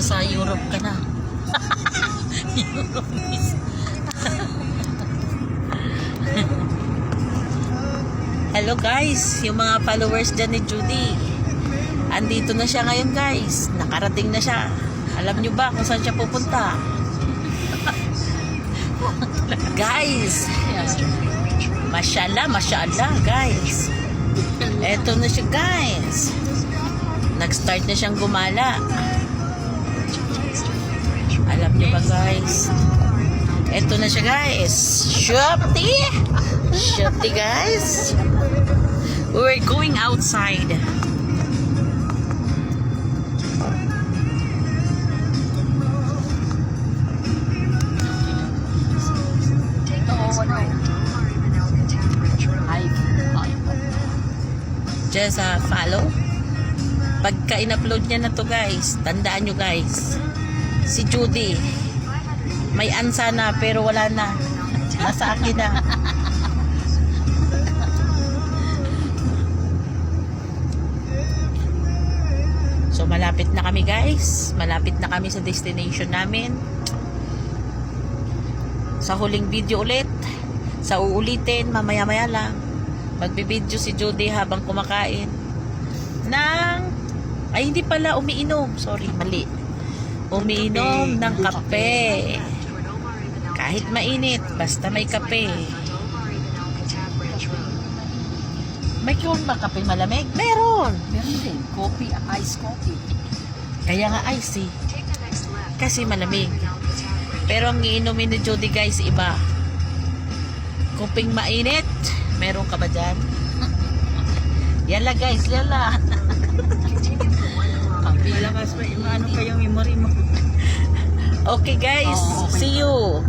Nasa Europe ka na. Europe is. Hello guys, yung mga followers dyan ni Judy. Andito na siya ngayon guys. Nakarating na siya. Alam nyo ba kung saan siya pupunta? Guys, mashallah, mashallah guys. Eto na siya guys. Nag-start na siyang gumala. Alam nyo ba guys? Eto na siya guys. Shopee! Shopee guys. We're going outside. Just follow. Pagka in-upload niya na to guys, tandaan nyo guys, si Judy may ansa na pero wala na. Nasa akin na. So malapit na kami guys. Malapit na kami sa destination namin. Sa huling video ulit. Sa uulitin, mamaya-maya lang. Magbibideo si Judy habang kumakain ng, ay hindi pala, umiinom. Sorry, mali. Umiinom ng kape. Kahit mainit, basta may kape. May kung ba kape malamig? Meron. Meron din. Coffee, ice coffee. Kaya nga ice eh. Kasi malamig. Pero ang iinumin ni Judy guys, iba. Kuping mainit. Meron ka ba dyan? Yala guys, yala. Malakas pa, ano pa yung memory mo? Okay guys, Oh, okay. see you.